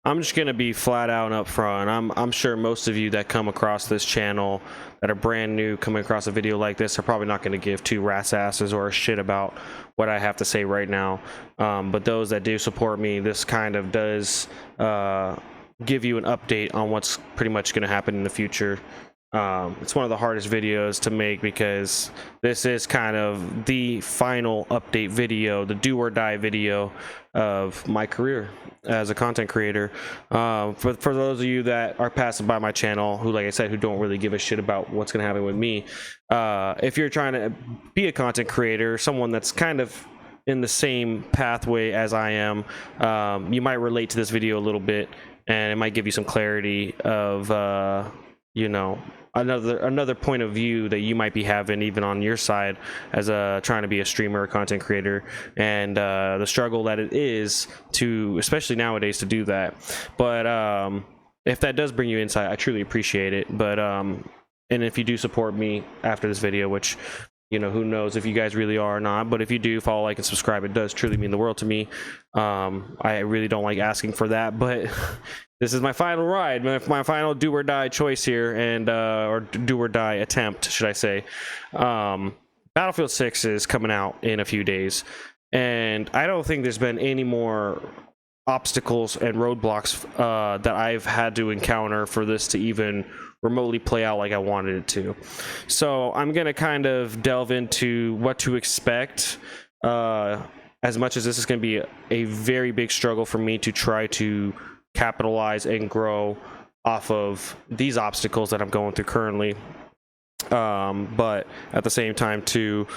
I'm just gonna be flat out and up front. I'm sure most of you that come across this channel that are brand new coming across a video like this are probably not gonna give two rat's asses or a shit about what I have to say right now. But those that do support me, this kind of does give you an update on what's pretty much gonna happen in the future. It's one of the hardest videos to make because this is kind of the final update video, the do or die video of my career as a content creator. For those of you that are passing by my channel who, like I said, who don't really give a shit about what's gonna happen with me, if you're trying to be a content creator, someone that's kind of in the same pathway as I am, you might relate to this video a little bit, and it might give you some clarity of you know, another point of view that you might be having even on your side as trying to be a streamer or content creator, and the struggle that it is to, especially nowadays, to do that. But if that does bring you insight, I truly appreciate it. But and if you do support me after this video, which, you know, who knows if you guys really are or not, but if you do follow, like, and subscribe, it does truly mean the world to me. I really don't like asking for that, but this is my final ride, my final do or die choice here, and or do or die attempt, should I say. Battlefield 6 is coming out in a few days, and I don't think there's been any more obstacles and roadblocks that I've had to encounter for this to even remotely play out like I wanted it to. So I'm gonna kind of delve into what to expect, as much as this is going to be a very big struggle for me to try to capitalize and grow off of these obstacles that I'm going through currently. But at the same time, to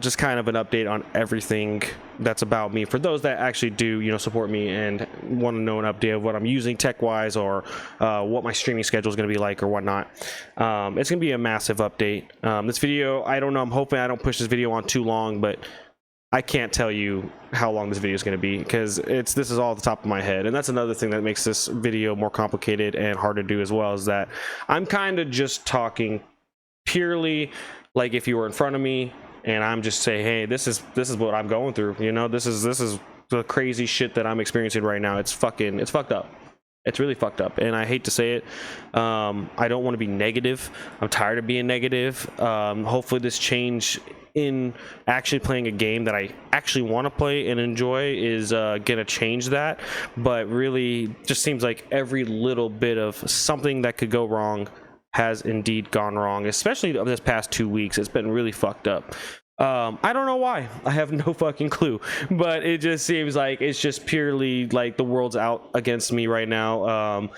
just kind of an update on everything that's about me for those that actually do, you know, support me and want to know an update of what I'm using tech wise, or what my streaming schedule is going to be like or whatnot. It's going to be a massive update. This video, I don't know, I'm hoping I don't push this video on too long, but I can't tell you how long this video is going to be because this is all at the top of my head. And that's another thing that makes this video more complicated and hard to do as well, is that I'm kind of just talking purely like if you were in front of me and I'm just saying, hey, this is what I'm going through, you know, this is the crazy shit that I'm experiencing right now. It's fucked up. It's really fucked up, and I hate to say it. I don't want to be negative. I'm tired of being negative. Hopefully this change in actually playing a game that I actually want to play and enjoy is gonna change that. But really just seems like every little bit of something that could go wrong has indeed gone wrong, especially this past 2 weeks. It's been really fucked up. I don't know why. I have no fucking clue, but it just seems like it's just purely like the world's out against me right now.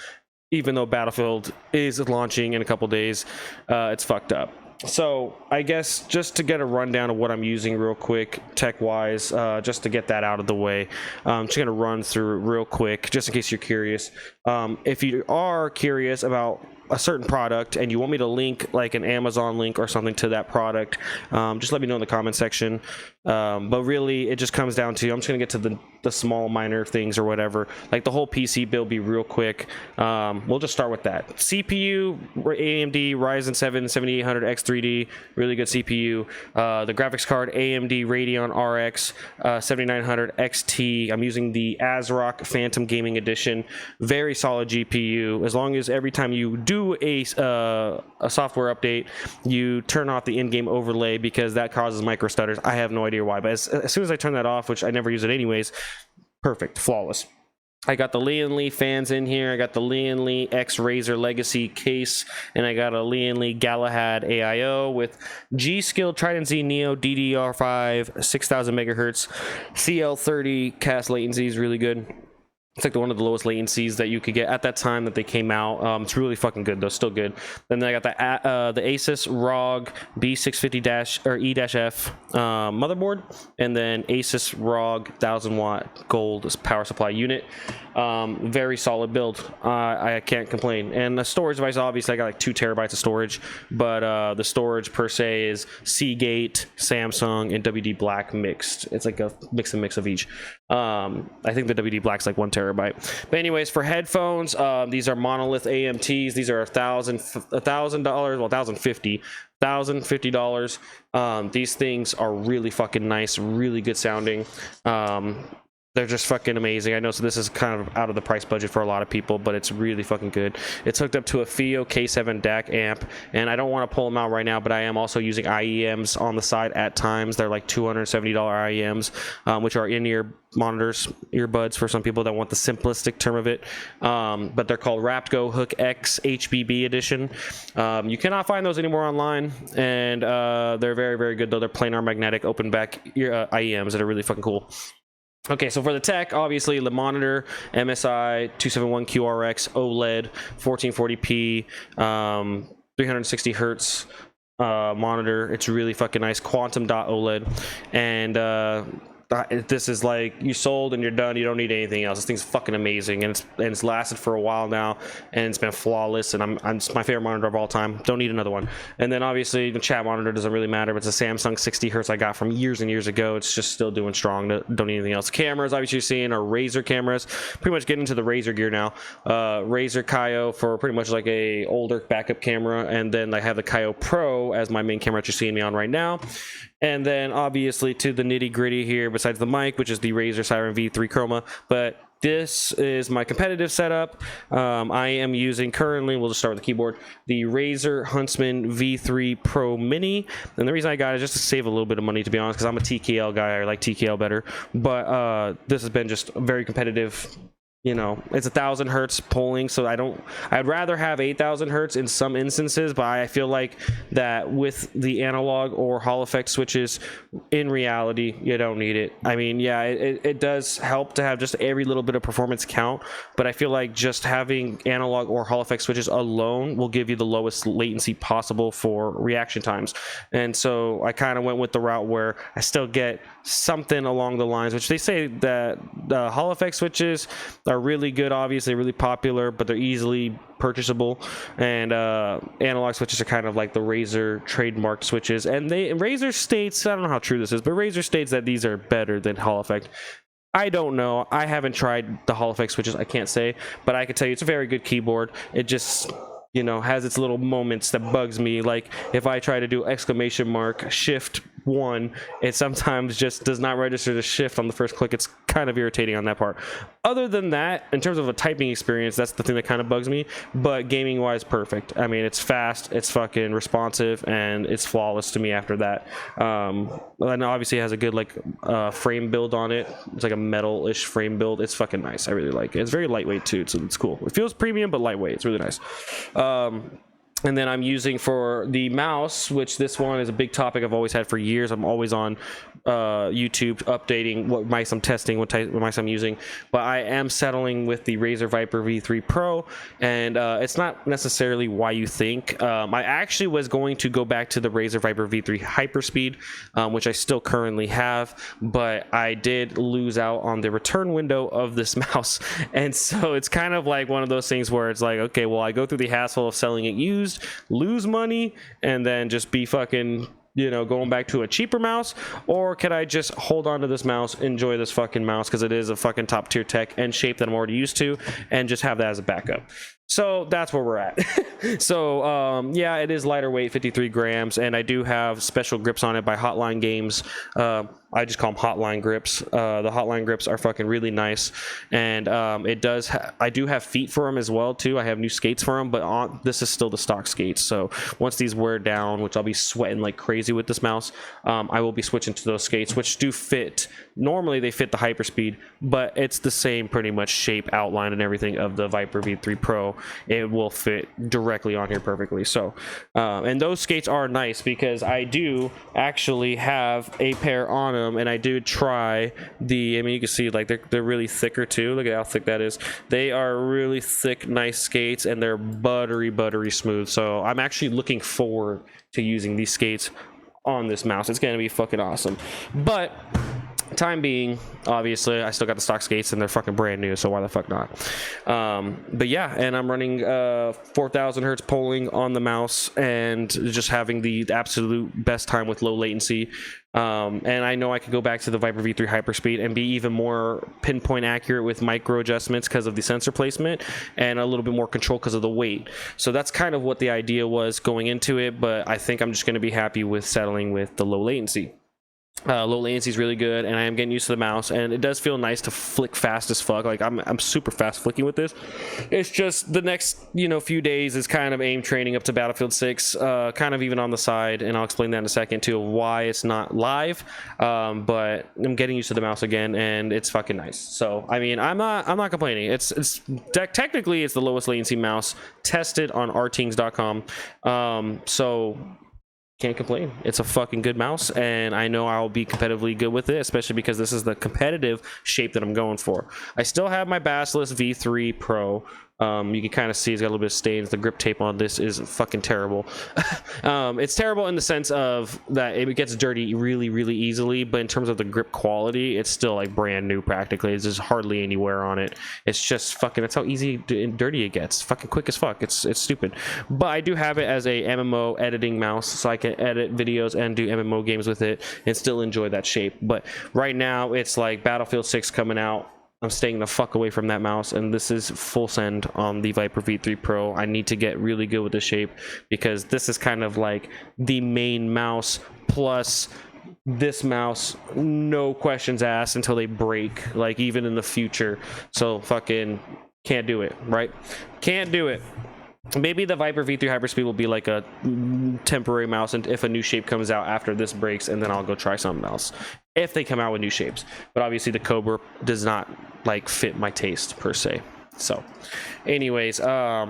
Even though Battlefield is launching in a couple days, it's fucked up. So I guess just to get a rundown of what I'm using real quick tech wise, just to get that out of the way, I'm just gonna run through real quick just in case you're curious. If you are curious about a certain product and you want me to link like an Amazon link or something to that product, just let me know in the comment section. But really it just comes down to, I'm just gonna get to the small minor things or whatever, like the whole PC build, be real quick. We'll just start with that. CPU, AMD Ryzen 7 7800X 3D, really good CPU. The graphics card, AMD Radeon RX 7900 XT. I'm using the ASRock Phantom Gaming Edition. Very solid GPU. As long as every time you do a software update, you turn off the in-game overlay, because that causes micro stutters. I have no idea why, but as soon as I turn that off, which I never use it anyways, perfect, flawless. I got the Lian Li fans in here. I got the Lian Li X Razer Legacy case, and I got a Lian Li Galahad AIO with G-Skill Trident Z Neo DDR5 6000 megahertz CL30 cast latency is really good. It's like one of the lowest latencies that you could get at that time that they came out. It's really fucking good though, still good. Then I got the Asus ROG B650-E-F motherboard, and then Asus ROG 1000 watt gold power supply unit. Very solid build. I can't complain. And the storage device, obviously I got like 2 terabytes of storage, but the storage per se is Seagate, Samsung, and WD Black mixed. It's like a mix of each. I think the WD Black's like 1 terabyte. But anyways, for headphones, these are Monolith AMTs. These are $1,000, well, $1,050. These things are really fucking nice, really good sounding. They're just fucking amazing. I know, so this is kind of out of the price budget for a lot of people, but it's really fucking good. It's hooked up to a FIO K7 DAC amp, and I don't want to pull them out right now, but I am also using IEMs on the side at times. They're like $270 IEMs, which are in-ear monitors, earbuds for some people that want the simplistic term of it. But they're called Raptgo Hook X HBB edition. You cannot find those anymore online, and they're very, very good though. They're planar magnetic open back IEMs that are really fucking cool. Okay, so for the tech, obviously the monitor, MSI 271 QRX OLED 1440p 360 hertz monitor. It's really fucking nice. Quantum dot OLED, and this is like, you sold and you're done. You don't need anything else. This thing's fucking amazing, and it's lasted for a while now, and it's been flawless, and it's my favorite monitor of all time. Don't need another one. And then obviously the chat monitor doesn't really matter, but it's a Samsung 60 hertz I got from years and years ago. It's just still doing strong. Don't need anything else. Cameras, obviously you're seeing are Razer cameras. Pretty much getting into the Razer gear now. Razer Kaio for pretty much like a older backup camera, and then I have the Kaio Pro as my main camera that you're seeing me on right now. And then obviously to the nitty gritty here, besides the mic, which is the Razer Siren V3 Chroma, but this is my competitive setup. I am using currently, we'll just start with the keyboard, the Razer Huntsman V3 Pro Mini. And the reason I got it is just to save a little bit of money, to be honest, because I'm a TKL guy. I like TKL better. But this has been just very competitive. You know, it's 1,000 hertz polling, so I'd rather have 8,000 hertz in some instances, but I feel like that with the analog or Hall effect switches, in reality, you don't need it. I mean, yeah, it does help to have just every little bit of performance count, but I feel like just having analog or Hall effect switches alone will give you the lowest latency possible for reaction times. And so I kind of went with the route where I still get something along the lines, which they say that the Hall effect switches are really good, obviously really popular, but they're easily purchasable, and analog switches are kind of like the Razer trademarked switches, and Razer states, I don't know how true this is, but Razer states that these are better than Hall effect. I don't know. I haven't tried the Hall effect switches. I can't say, but I can tell you it's a very good keyboard. It just, you know, has its little moments that bugs me. Like if I try to do !shift 1, it sometimes just does not register the shift on the first click. It's kind of irritating on that part. Other than that, in terms of a typing experience, that's the thing that kind of bugs me. But gaming wise, perfect. I mean, it's fast, it's fucking responsive, and it's flawless to me after that. And obviously it has a good like frame build on it. It's like a metal-ish frame build. It's fucking nice. I really like it. It's very lightweight too, so it's cool. It feels premium but lightweight. It's really nice. And then I'm using for the mouse, which this one is a big topic I've always had for years. I'm always on YouTube updating what mice I'm testing, what mice I'm using. But I am settling with the Razer Viper V3 Pro, and it's not necessarily why you think. I actually was going to go back to the Razer Viper V3 Hyperspeed, which I still currently have, but I did lose out on the return window of this mouse. And so it's kind of like one of those things where it's like, okay, well, I go through the hassle of selling it used, lose money, and then just be fucking, you know, going back to a cheaper mouse, or could I just hold on to this mouse, enjoy this fucking mouse because it is a fucking top tier tech and shape that I'm already used to, and just have that as a backup. So that's where we're at. So yeah, it is lighter weight, 53 grams, and I do have special grips on it by Hotline Games. I just call them Hotline grips. The Hotline grips are fucking really nice, and it does. I do have feet for them as well too. I have new skates for them, but this is still the stock skates. So once these wear down, which I'll be sweating like crazy with this mouse, I will be switching to those skates, which do fit. Normally they fit the Hyperspeed, but it's the same pretty much shape, outline, and everything of the Viper V3 Pro. It will fit directly on here perfectly. So and those skates are nice because I do actually have a pair on them, and I do try the, I mean, you can see like they're really thicker too. Look at how thick that is. They are really thick, nice skates, and they're buttery smooth. So I'm actually looking forward to using these skates on this mouse. It's gonna be fucking awesome. But time being, obviously I still got the stock skates and they're fucking brand new, so why the fuck not. But yeah, and I'm running 4,000 hertz polling on the mouse and just having the absolute best time with low latency. And I know I could go back to the Viper V3 Hyperspeed and be even more pinpoint accurate with micro adjustments because of the sensor placement, and a little bit more control because of the weight. So that's kind of what the idea was going into it, but I think I'm just going to be happy with settling with the low latency. Low latency is really good, and I am getting used to the mouse, and it does feel nice to flick fast as fuck. Like I'm super fast flicking with this. It's just the next few days is kind of aim training up to Battlefield 6, kind of even on the side, and I'll explain that in a second too, why it's not live. But I'm getting used to the mouse again, and it's fucking nice. So I mean, I'm not complaining. It's technically it's the lowest latency mouse tested on rtings.com. So can't complain. It's a fucking good mouse, and I know I'll be competitively good with it, especially because this is the competitive shape that I'm going for. I still have my Basilisk V3 Pro. You can kind of see it's got a little bit of stains. The grip tape on this is fucking terrible. It's terrible in the sense of that it gets dirty really easily, but in terms of the grip quality, it's still like brand new practically. There's hardly any wear on it. It's just fucking, that's how easy and dirty it gets. Fucking quick as fuck. It's stupid. But I do have it as a MMO editing mouse, so I can edit videos and do MMO games with it and still enjoy that shape. But right now it's like Battlefield 6 coming out. I'm staying the fuck away from that mouse, and this is full send on the Viper V3 Pro. I need to get really good with the shape, because this is kind of like the main mouse plus this mouse, no questions asked until they break, like even in the future. So fucking can't do it, right? Can't do it. Maybe the Viper V3 Hyperspeed will be like a temporary mouse, and if a new shape comes out after this breaks, and then I'll go try something else if they come out with new shapes. But obviously the Cobra does not like fit my taste per se. So anyways, oh,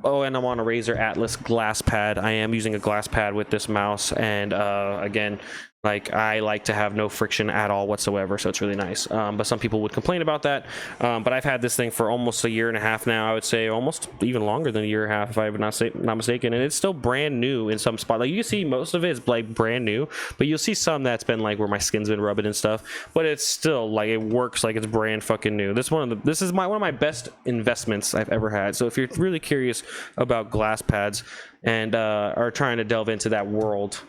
and I'm on a Razer Atlas glass pad. I am using a glass pad with this mouse, and again, like I like to have no friction at all whatsoever, so it's really nice. But some people would complain about that. But I've had this thing for almost a year and a half now. I would say almost even longer than a year and a half, if I'm not mistaken. And it's still brand new in some spot. Like you can see most of it is like brand new, but you'll see some that's been like where my skin's been rubbing and stuff. But it's still like, it works like it's brand fucking new. This is one of my best investments I've ever had. So if you're really curious about glass pads and are trying to delve into that world,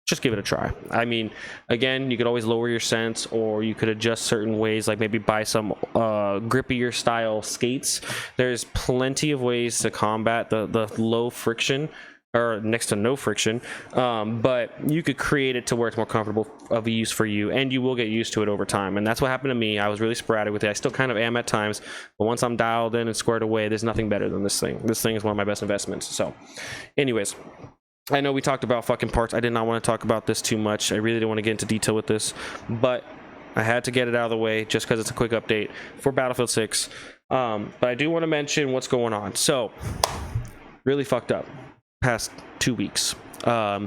just give it a try. I mean, again, you could always lower your sense, or you could adjust certain ways, like maybe buy some grippier style skates. There's plenty of ways to combat the low friction, or next to no friction, but you could create it to where it's more comfortable of a use for you, and you will get used to it over time. And that's what happened to me. I was really sporadic with it. I still kind of am at times, but once I'm dialed in and squared away, there's nothing better than this thing. This thing is one of my best investments. So anyways, I know we talked about fucking parts. I did not want to talk about this too much. I really didn't want to get into detail with this, but I had to get it out of the way just because it's a quick update for Battlefield 6. But I do want to mention what's going on. So, really fucked up past 2 weeks. I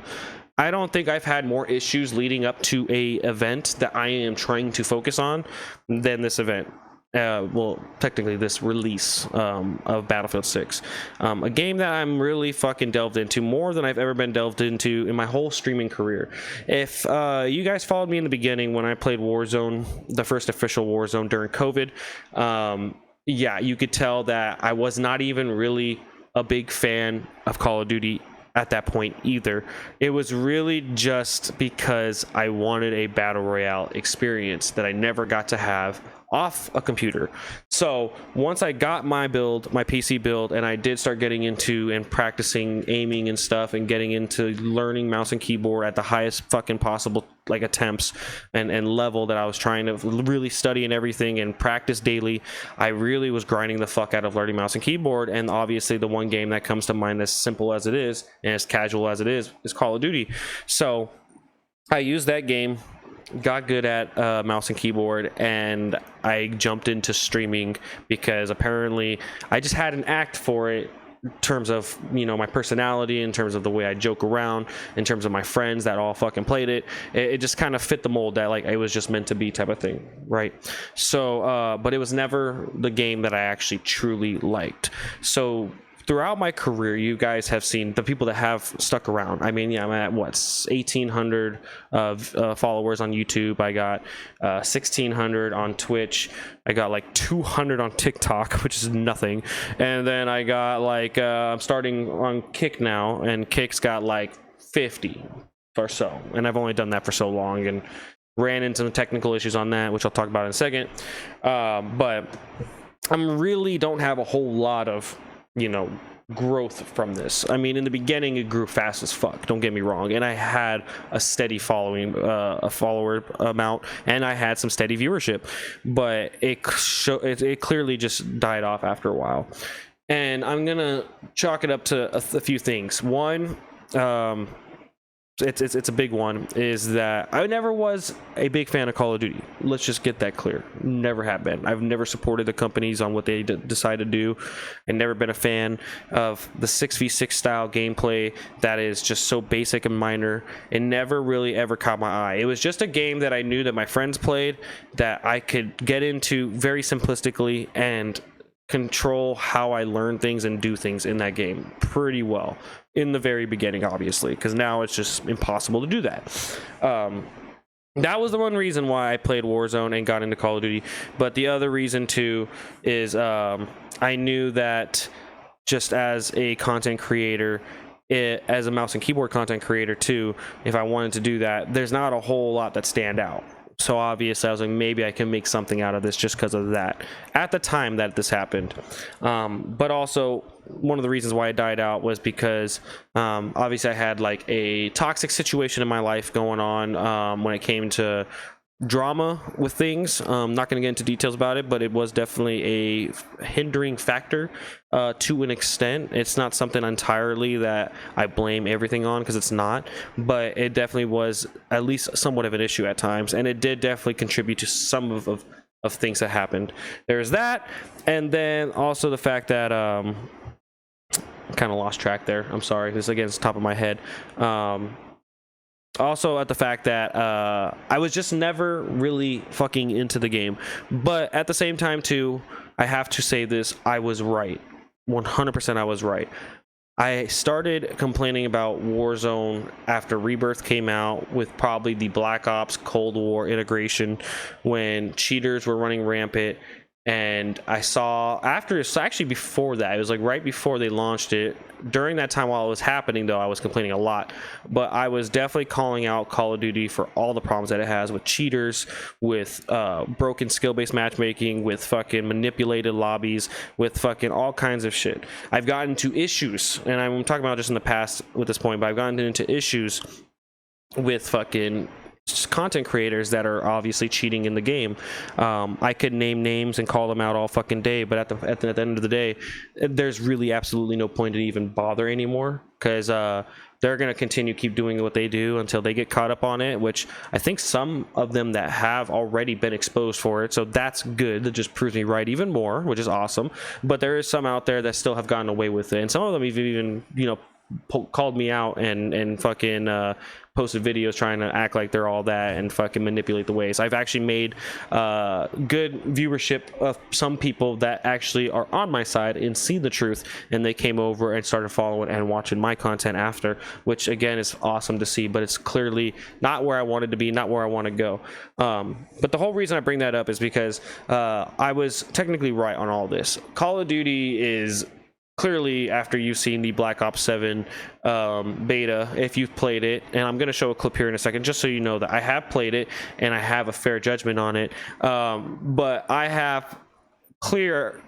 don't think I've had more issues leading up to a event that I am trying to focus on than this event. Well, technically this release of Battlefield 6, a game that I'm really fucking delved into more than I've ever been delved into in my whole streaming career. If you guys followed me in the beginning when I played Warzone, the first official Warzone during COVID, yeah, you could tell that I was not even really a big fan of Call of Duty at that point either. It was really just because I wanted a battle royale experience that I never got to have off a computer. So once I got my build, my PC build, and I did start getting into and practicing aiming and stuff, and getting into learning mouse and keyboard at the highest fucking possible like attempts and level that I was trying to really study and everything and practice daily, I really was grinding the fuck out of learning mouse and keyboard. And obviously the one game that comes to mind, as simple as it is and as casual as it is Call of Duty. So I used that game, got good at mouse and keyboard, and I jumped into streaming because apparently I just had an act for it, in terms of, you know, my personality, in terms of the way I joke around, in terms of my friends that all fucking played it. It just kind of fit the mold that like it was just meant to be type of thing, right? So but it was never the game that I actually truly liked. So throughout my career, you guys have seen the people that have stuck around. I mean, yeah, I'm at what, 1,800 followers on YouTube. I got 1,600 on Twitch. I got like 200 on TikTok, which is nothing. And then I got like I'm starting on Kick now, and Kick's got like 50 or so. And I've only done that for so long and ran into some technical issues on that, which I'll talk about in a second. But I really don't have a whole lot of, you know, growth from this. I mean, in the beginning it grew fast as fuck, don't get me wrong, and I had a steady following, a follower amount, and I had some steady viewership, but it clearly just died off after a while. And I'm gonna chalk it up to a few things. One, it's a big one, is that I never was a big fan of Call of Duty. Let's just get that clear. Never have been. I've never supported the companies on what they decide to do, and never been a fan of the 6v6 style gameplay that is just so basic and minor. It never really ever caught my eye. It was just a game that I knew that my friends played, that I could get into very simplistically and control how I learn things and do things in that game pretty well in the very beginning, obviously, because now it's just impossible to do that. That was the one reason why I played Warzone and got into Call of Duty. But the other reason too is I knew that just as a content creator, as a mouse and keyboard content creator too, if I wanted to do that, there's not a whole lot that stand out. So obviously I was like, maybe I can make something out of this just because of that at the time that this happened. But also one of the reasons why I died out was because obviously I had like a toxic situation in my life going on when it came to drama with things. Not going to get into details about it, but it was definitely a hindering factor to an extent. It's not something entirely that I blame everything on, because it's not, but it definitely was at least somewhat of an issue at times, and it did definitely contribute to some of things that happened. There's that, and then also the fact that I kind of lost track there. I'm sorry, this again is top of my head. Also at the fact that I was just never really fucking into the game. But at the same time too, I have to say this, I was right. 100% I was right. I started complaining about Warzone after Rebirth came out, with probably the Black Ops Cold War integration, when cheaters were running rampant. And I saw after, it's actually before that, it was like right before they launched it. During that time while it was happening though, I was complaining a lot, but I was definitely calling out Call of Duty for all the problems that it has with cheaters, with broken skill-based matchmaking, with fucking manipulated lobbies, with fucking all kinds of shit. I've gotten into issues, and I'm talking about just in the past with this point, but I've gotten into issues with fucking content creators that are obviously cheating in the game. I could name names and call them out all fucking day, but at the end of the day, there's really absolutely no point in even bother anymore, because they're going to continue keep doing what they do until they get caught up on it, which I think some of them that have already been exposed for it, so that's good. That just proves me right even more, which is awesome. But there is some out there that still have gotten away with it, and some of them even you know, called me out and fucking posted videos trying to act like they're all that and fucking manipulate the ways. I've actually made good viewership of some people that actually are on my side and see the truth, and they came over and started following and watching my content after, which again is awesome to see. But it's clearly not where I wanted to be, not where I want to go. But the whole reason I bring that up is because I was technically right on all this. Call of Duty is clearly, after you've seen the Black Ops 7 beta, if you've played it, and I'm going to show a clip here in a second just so you know that I have played it and I have a fair judgment on it, but I have clear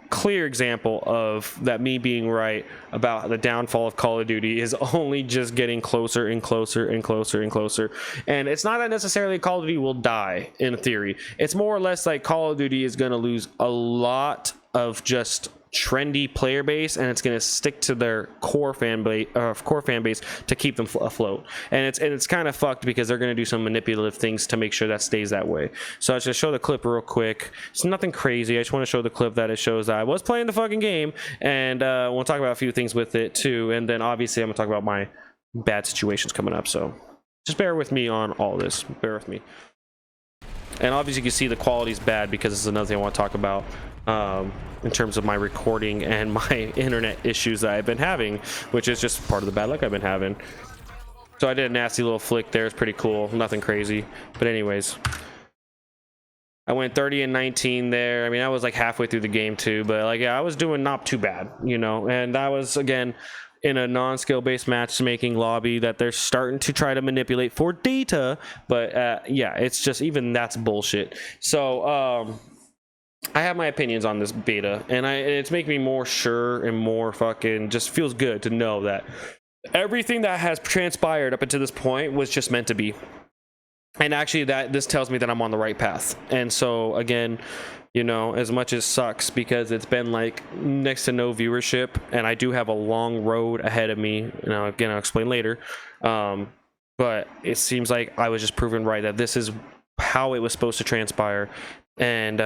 example of that, me being right about the downfall of Call of Duty is only just getting closer and closer and closer and closer. And it's not that necessarily Call of Duty will die in theory. It's more or less like Call of Duty is going to lose a lot of just trendy player base, and it's going to stick to their core fan base to keep them afloat. And it's kind of fucked, because they're going to do some manipulative things to make sure that stays that way. So I just show the clip real quick. It's nothing crazy. I just want to show the clip that it shows that I was playing the fucking game, and we'll talk about a few things with it too. And then obviously I'm going to talk about my bad situations coming up. So just bear with me on all this. Bear with me. And obviously you can see the quality is bad, because this is another thing I want to talk about in terms of my recording and my internet issues that I've been having, which is just part of the bad luck I've been having. So I did a nasty little flick there. It's pretty cool. Nothing crazy. But anyways, I went 30 and 19 there. I mean, I was like halfway through the game too, but like, yeah, I was doing not too bad, you know. And that was, again, in a non-skill based matchmaking lobby that they're starting to try to manipulate for data. But yeah, it's just, even that's bullshit. So I have my opinions on this beta, and it's making me more sure and more fucking just feels good to know that everything that has transpired up until this point was just meant to be. And actually that this tells me that I'm on the right path. And so again, you know, as much as sucks because it's been like next to no viewership and I do have a long road ahead of me, you know, again I'll explain later, but it seems like I was just proven right that this is how it was supposed to transpire, and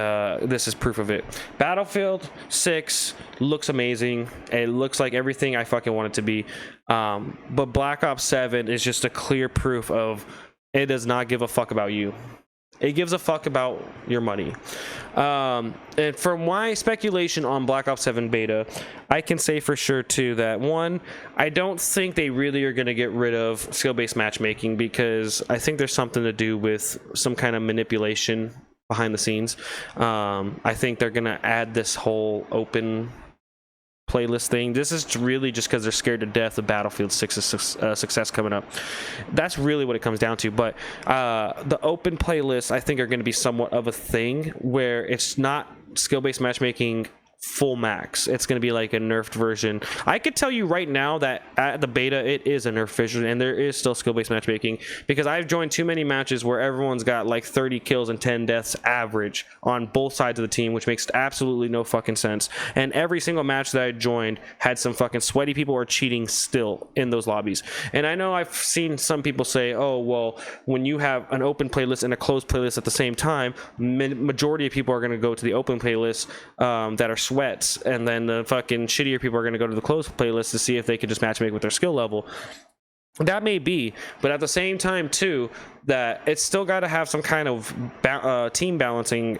this is proof of it. Battlefield 6 looks amazing. It looks like everything I fucking want it to be, but Black Ops 7 is just a clear proof of it does not give a fuck about you. It gives a fuck about your money. And from my speculation on Black Ops 7 beta, I can say for sure too that one, I don't think they really are going to get rid of skill-based matchmaking, because I think there's something to do with some kind of manipulation behind the scenes. I think they're going to add this whole open playlist thing. This is really just because they're scared to death of Battlefield 6's success coming up. That's really what it comes down to. But the open playlists, I think, are going to be somewhat of a thing where it's not skill-based matchmaking full max. It's going to be like a nerfed version. I could tell you right now that at the beta it is a nerfed version, and there is still skill-based matchmaking, because I've joined too many matches where everyone's got like 30 kills and 10 deaths average on both sides of the team, which makes absolutely no fucking sense. And every single match that I joined had some fucking sweaty people or cheating still in those lobbies. And I know I've seen some people say, oh well, when you have an open playlist and a closed playlist at the same time, majority of people are going to go to the open playlist that are sweats, and then the fucking shittier people are going to go to the closed playlist to see if they can just matchmake with their skill level. That may be, but at the same time too, that it's still got to have some kind of team balancing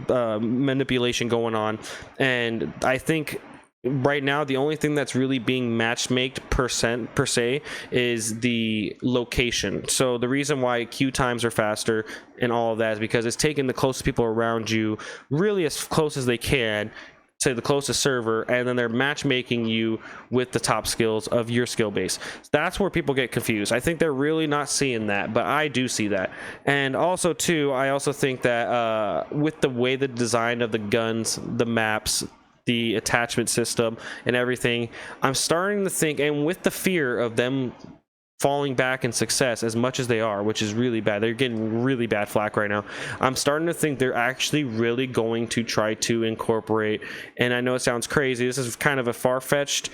manipulation going on. And I think right now the only thing that's really being matchmaked per se is the location. So the reason why queue times are faster and all of that is because it's taking the closest people around you really as close as they can to the closest server, and then they're matchmaking you with the top skills of your skill base. That's where people get confused. I think they're really not seeing that, but I do see that. And also too, I also think that with the way the design of the guns, the maps, the attachment system and everything, I'm starting to think, and with the fear of them falling back in success as much as they are, which is really bad, they're getting really bad flack right now, I'm starting to think they're actually really going to try to incorporate, and I know it sounds crazy, this is kind of a far-fetched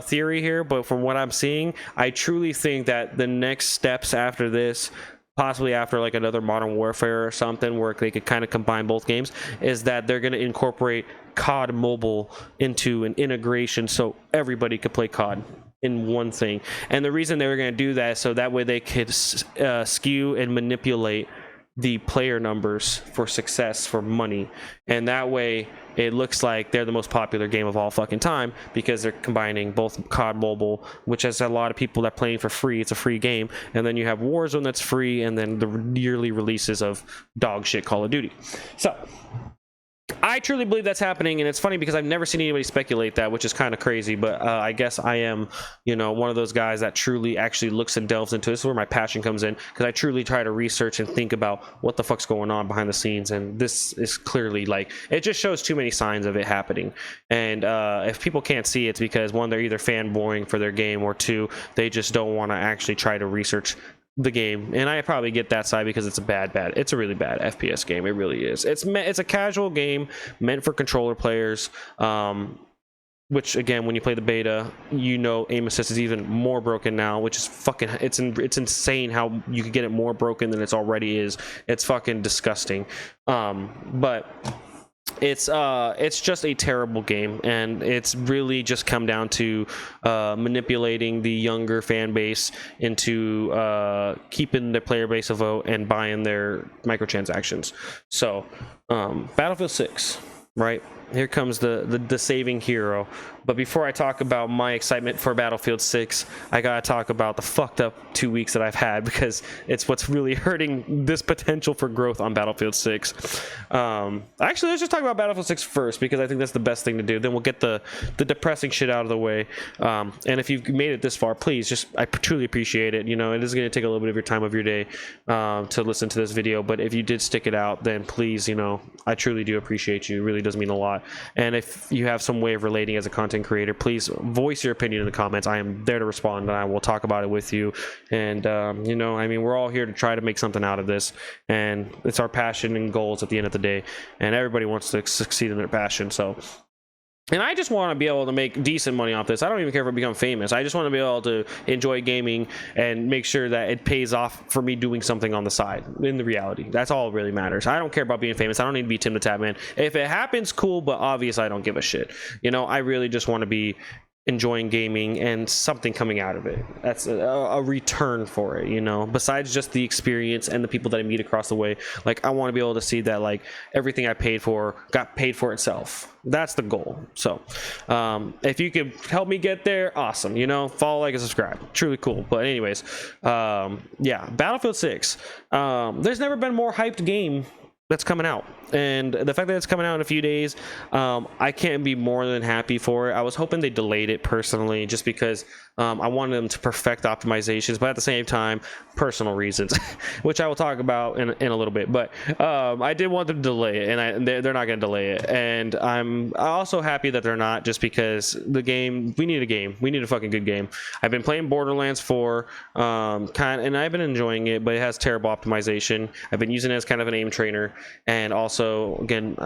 theory here, but from what I'm seeing, I truly think that the next steps after this, possibly after like another Modern Warfare or something where they could kind of combine both games, is that they're going to incorporate COD Mobile into an integration so everybody could play COD in one thing. And the reason they were going to do that is so that way they could skew and manipulate the player numbers for success, for money, and that way it looks like they're the most popular game of all fucking time, because they're combining both COD Mobile, which has a lot of people that are playing for free, it's a free game, and then you have Warzone that's free, and then the yearly releases of dog shit Call of Duty. So I truly believe that's happening, and it's funny because I've never seen anybody speculate that, which is kind of crazy, but I guess I am, you know, one of those guys that truly actually looks and delves into this. This is where my passion comes in, because I truly try to research and think about what the fuck's going on behind the scenes, and this is clearly, like, it just shows too many signs of it happening. And if people can't see it, it's because, one, they're either fanboying for their game, or two, they just don't want to actually try to research the game. And I probably get that side because it's it's a really bad FPS game. It really is. It's a casual game meant for controller players, which again, when you play the beta, you know, aim assist is even more broken now, which is fucking, it's insane how you could get it more broken than it already is. It's fucking disgusting. But it's just a terrible game, and it's really just come down to manipulating the younger fan base into keeping their player base a vote and buying their microtransactions. So Battlefield 6, right? here comes the saving hero. But before I talk about my excitement for Battlefield 6, I gotta talk about the fucked up 2 weeks that I've had, because it's what's really hurting this potential for growth on Battlefield 6. Actually, let's just talk about Battlefield 6 first, because I think that's the best thing to do. Then we'll get the depressing shit out of the way. And if you've made it this far, please, I truly appreciate it. You know, it is going to take a little bit of your time of your day to listen to this video, but if you did stick it out, then please, you know, I truly do appreciate you. It really does mean a lot. And if you have some way of relating as a content creator, please voice your opinion in the comments. I am there to respond, and I will talk about it with you. And you know, I mean, we're all here to try to make something out of this, and it's our passion and goals at the end of the day, and everybody wants to succeed in their passion. So, and I just want to be able to make decent money off this. I don't even care if I become famous. I just want to be able to enjoy gaming and make sure that it pays off for me doing something on the side. In the reality, that's all that really matters. I don't care about being famous. I don't need to be Tim the Tatman. If it happens, cool, but obviously I don't give a shit. You know, I really just want to be enjoying gaming and something coming out of it. That's a return for it, you know, besides just the experience and the people that I meet across the way. Like, I want to be able to see that, like, everything I paid for got paid for itself. That's the goal. So if you could help me get there, awesome. You know, follow, like, and subscribe. Truly cool. But anyways, yeah, Battlefield 6. There's never been more hyped game that's coming out, and the fact that it's coming out in a few days, I can't be more than happy for it. I was hoping they delayed it personally, just because I wanted them to perfect optimizations, but at the same time, personal reasons, which I will talk about in a little bit. But I did want them to delay it, and they're not going to delay it. And I'm also happy that they're not, just because the game, we need a game. We need a fucking good game. I've been playing Borderlands 4, and I've been enjoying it, but it has terrible optimization. I've been using it as kind of an aim trainer, and also, again,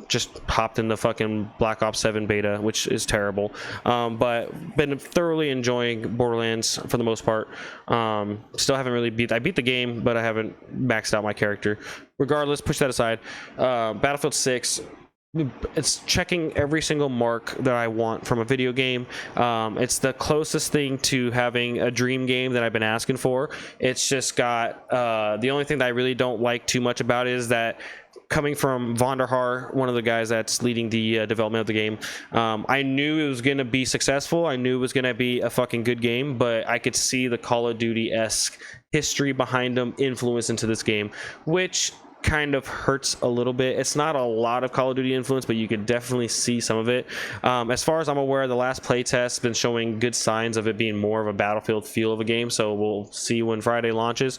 just hopped in the fucking Black Ops 7 beta, which is terrible. But been thoroughly enjoying Borderlands for the most part. Still haven't really I beat the game, but I haven't maxed out my character. Regardless, push that aside. Battlefield 6, it's checking every single mark that I want from a video game. It's the closest thing to having a dream game that I've been asking for. It's just got the only thing that I really don't like too much about it is that, coming from Von der Haar, one of the guys that's leading the development of the game, I knew it was going to be successful. I knew it was going to be a fucking good game, but I could see the Call of Duty-esque history behind them influence into this game, which kind of hurts a little bit. It's not a lot of Call of Duty influence, but you could definitely see some of it. As far as I'm aware, the last playtest has been showing good signs of it being more of a Battlefield feel of a game, so we'll see when Friday launches.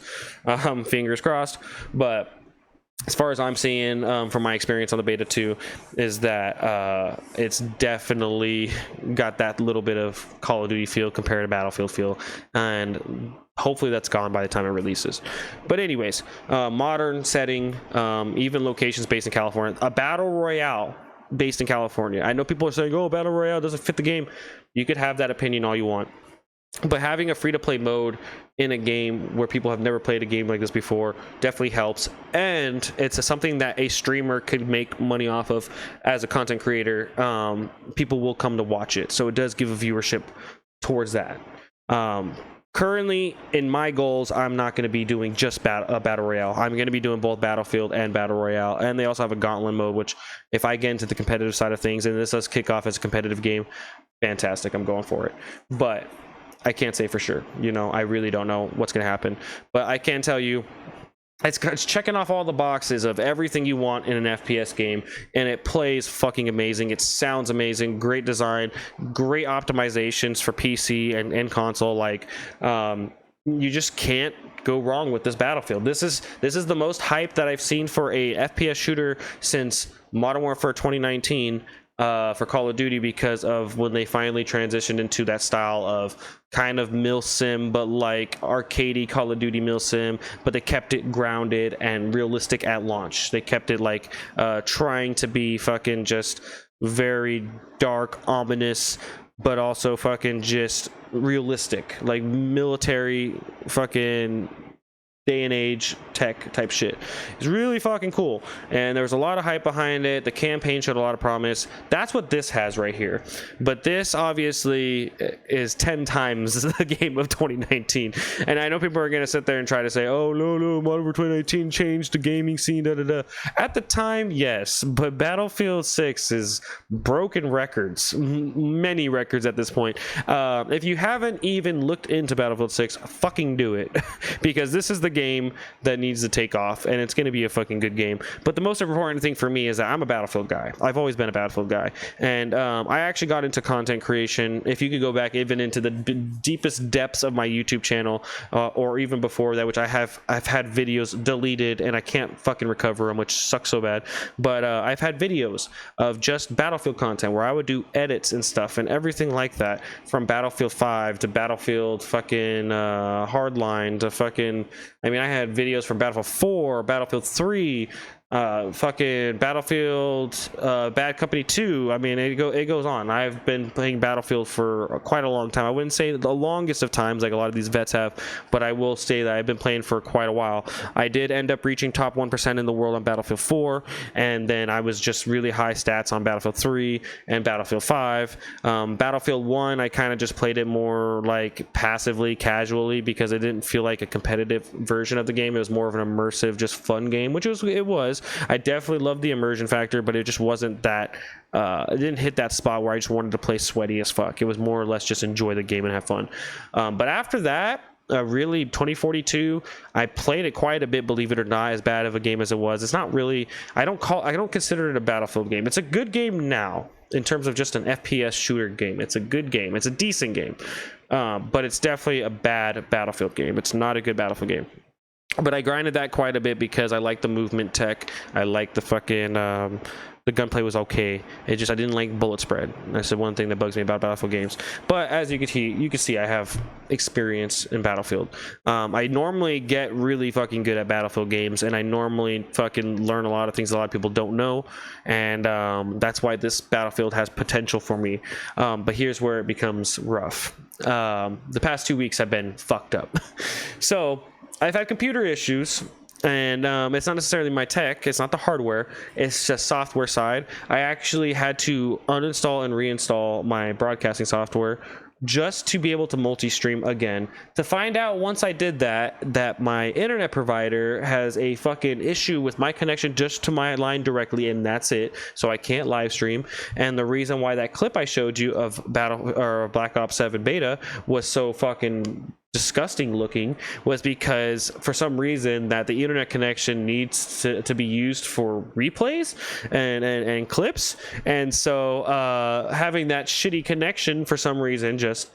Fingers crossed. But as far as I'm seeing from my experience on the beta 2, is that it's definitely got that little bit of Call of Duty feel compared to Battlefield feel, and hopefully that's gone by the time it releases. But anyways, modern setting, even locations based in California, a battle royale based in California. I know people are saying, oh, battle royale doesn't fit the game. You could have that opinion all you want, but having a free-to-play mode in a game where people have never played a game like this before definitely helps, and it's something that a streamer could make money off of as a content creator. People will come to watch it, so it does give a viewership towards that. Currently, in my goals, I'm not going to be doing just a battle royale. I'm going to be doing both Battlefield and battle royale, and they also have a gauntlet mode, which, if I get into the competitive side of things, and this does kick off as a competitive game, fantastic, I'm going for it. But I can't say for sure. You know, I really don't know what's going to happen. But I can tell you, it's checking off all the boxes of everything you want in an FPS game, and it plays fucking amazing. It sounds amazing. Great design, great optimizations for PC and console. Like, you just can't go wrong with this Battlefield. This is the most hype that I've seen for a FPS shooter since Modern Warfare 2019. For Call of Duty, because of when they finally transitioned into that style of kind of mil sim, but like arcadey Call of Duty mil sim, but they kept it grounded and realistic at launch. They kept it like trying to be fucking just very dark, ominous, but also fucking just realistic, like military fucking day and age tech type shit. It's really fucking cool, and there was a lot of hype behind it. The campaign showed a lot of promise. That's what this has right here, but this obviously is 10 times the game of 2019. And I know people are going to sit there and try to say, oh no, Modern Warfare 2019 changed the gaming scene, da da da. At the time, yes, but Battlefield 6 is broken records, many records at this point. If you haven't even looked into Battlefield 6, fucking do it, because this is the game that needs to take off, and it's going to be a fucking good game. But the most important thing for me is that I'm a Battlefield guy. I've always been a Battlefield guy, and I actually got into content creation. If you could go back even into the deepest depths of my YouTube channel, or even before that, which I've had videos deleted and I can't fucking recover them, which sucks so bad. But I've had videos of just Battlefield content where I would do edits and stuff and everything like that, from Battlefield 5 to Battlefield fucking Hardline to fucking, I mean, I had videos from Battlefield 4, Battlefield 3, fucking Battlefield, Bad Company 2. I mean, it goes on. I've been playing Battlefield for quite a long time. I wouldn't say the longest of times like a lot of these vets have, but I will say that I've been playing for quite a while. I did end up reaching top 1% in the world on Battlefield 4, and then I was just really high stats on Battlefield 3 and Battlefield 5. Battlefield 1, I kind of just played it more like passively, casually, because it didn't feel like a competitive version of the game. It was more of an immersive, just fun game, which it was. I definitely loved the immersion factor, but it just wasn't that, it didn't hit that spot where I just wanted to play sweaty as fuck. It was more or less just enjoy the game and have fun. But after that, really 2042, I played it quite a bit, believe it or not, as bad of a game as it was. It's not really, I don't consider it a Battlefield game. It's a good game now in terms of just an FPS shooter game. It's a good game. It's a decent game. But it's definitely a bad Battlefield game. It's not a good Battlefield game. But I grinded that quite a bit because I like the movement tech. I like the fucking, the gunplay was okay. It just, I didn't like bullet spread. That's the one thing that bugs me about Battlefield games. But as you can see, I have experience in Battlefield. I normally get really fucking good at Battlefield games, and I normally fucking learn a lot of things a lot of people don't know. And that's why this Battlefield has potential for me. But here's where it becomes rough. The past 2 weeks have been fucked up. So I've had computer issues, and it's not necessarily my tech, it's not the hardware, it's just software side. I actually had to uninstall and reinstall my broadcasting software just to be able to multi-stream again, to find out once I did that my internet provider has a fucking issue with my connection just to my line directly, and that's it, so I can't live stream. And the reason why that clip I showed you of Black Ops 7 beta was so fucking disgusting looking was because for some reason that the internet connection needs to be used for replays and clips, and so having that shitty connection for some reason just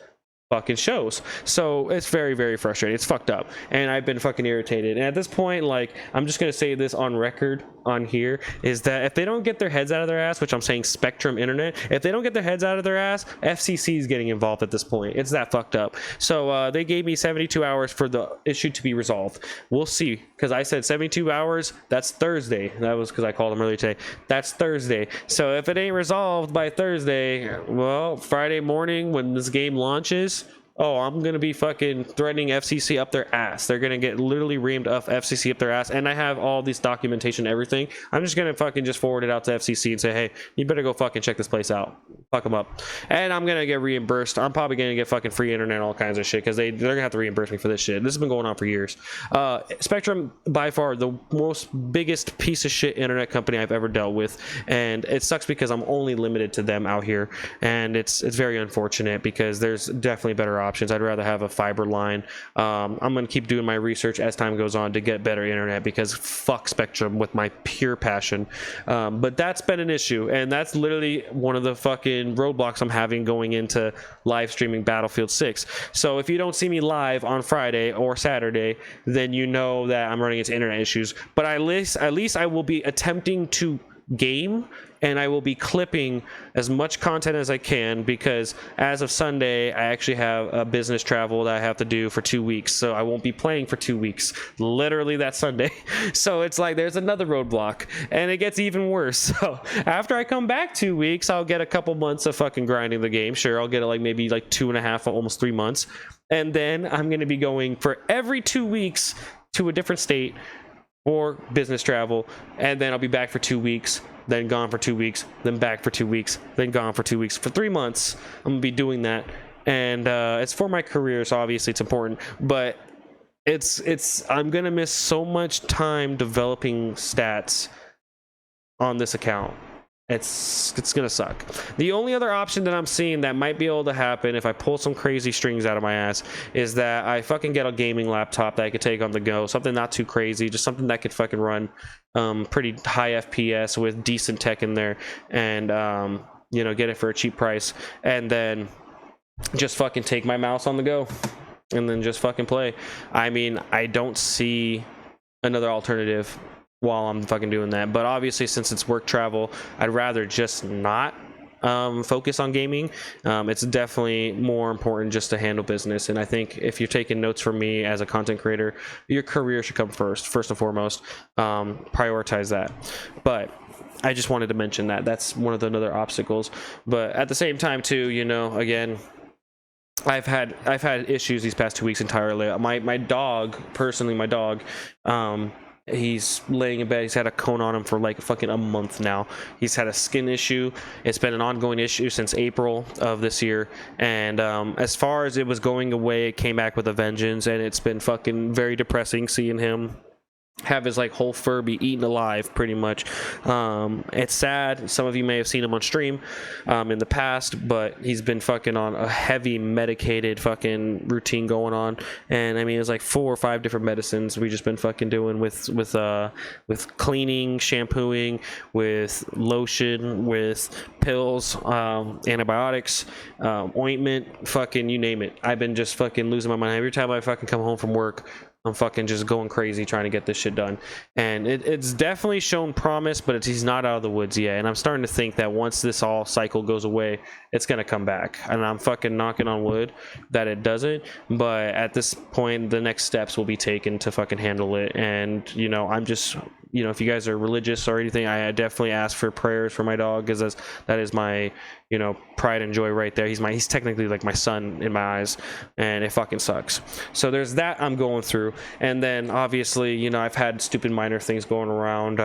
fucking shows. So it's very, very frustrating. It's fucked up, and I've been fucking irritated. And at this point, like, I'm just gonna say this on record on here, is that if they don't get their heads out of their ass, which I'm saying Spectrum Internet, if they don't get their heads out of their ass, FCC is getting involved at this point. It's that fucked up. So they gave me 72 hours for the issue to be resolved. We'll see, because I said 72 hours. That's Thursday. That was because I called them earlier today. That's Thursday. So if it ain't resolved by Thursday, well, Friday morning when this game launches, oh, I'm gonna be fucking threatening FCC up their ass. They're gonna get literally reamed up FCC up their ass, and I have all this documentation, everything. I'm just gonna fucking just forward it out to FCC and say, hey, you better go fucking check this place out. Fuck them up. And I'm gonna get reimbursed. I'm probably gonna get fucking free internet, all kinds of shit, because they're gonna have to reimburse me for this shit. This has been going on for years. Spectrum, by far the most biggest piece of shit internet company I've ever dealt with, and it sucks because I'm only limited to them out here, and it's very unfortunate because there's definitely better options. I'd rather have a fiber line. I'm gonna keep doing my research as time goes on to get better internet, because fuck Spectrum with my pure passion. But that's been an issue, and that's literally one of the fucking roadblocks I'm having going into live streaming Battlefield 6. So if you don't see me live on Friday or Saturday, then you know that I'm running into internet issues. But at least I will be attempting to game, and I will be clipping as much content as I can, because as of Sunday I actually have a business travel that I have to do for 2 weeks, so I won't be playing for 2 weeks, literally that Sunday. So it's like there's another roadblock, and it gets even worse. So after I come back 2 weeks, I'll get a couple months of fucking grinding the game. Sure, I'll get maybe 2.5, almost 3 months, and then I'm going to be going for every 2 weeks to a different state for business travel, and then I'll be back for 2 weeks, then gone for 2 weeks, then back for 2 weeks, then gone for 2 weeks. For 3 months, I'm gonna be doing that, and it's for my career, so obviously it's important. But I'm gonna miss so much time developing stats on this account. It's gonna suck. The only other option that I'm seeing that might be able to happen if I pull some crazy strings out of my ass is that I fucking get a gaming laptop that I could take on the go, something not too crazy, just something that could fucking run pretty high FPS with decent tech in there, and you know, get it for a cheap price, and then just fucking take my mouse on the go and then just fucking play. I mean, I don't see another alternative while I'm fucking doing that, but obviously since it's work travel, I'd rather just not focus on gaming. It's definitely more important just to handle business, and I think if you're taking notes from me as a content creator, your career should come first and foremost. Prioritize that. But I just wanted to mention that that's one of the other obstacles. But at the same time too, you know, again, I've had issues these past 2 weeks entirely. My dog, personally, my dog, he's laying in bed. He's had a cone on him for like fucking a month now. He's had a skin issue. It's been an ongoing issue since April of this year, and as far as it was going away, it came back with a vengeance, and it's been fucking very depressing seeing him have his like whole fur be eaten alive pretty much. It's sad. Some of you may have seen him on stream in the past, but he's been fucking on a heavy medicated fucking routine going on, and I mean it's like 4 or 5 different medicines we just been fucking doing with cleaning, shampooing, with lotion, with pills, antibiotics, ointment, fucking you name it. I've been just fucking losing my mind every time I fucking come home from work. I'm fucking just going crazy trying to get this shit done, and it's definitely shown promise, but he's not out of the woods yet, and I'm starting to think that once this all cycle goes away, it's gonna come back, and I'm fucking knocking on wood that it doesn't. But at this point, the next steps will be taken to fucking handle it, and you know, I'm just, you know, if you guys are religious or anything, I definitely ask for prayers for my dog, because that is my, you know, pride and joy right there. He's technically like my son in my eyes, and it fucking sucks. So there's that I'm going through, and then obviously, you know, I've had stupid minor things going around,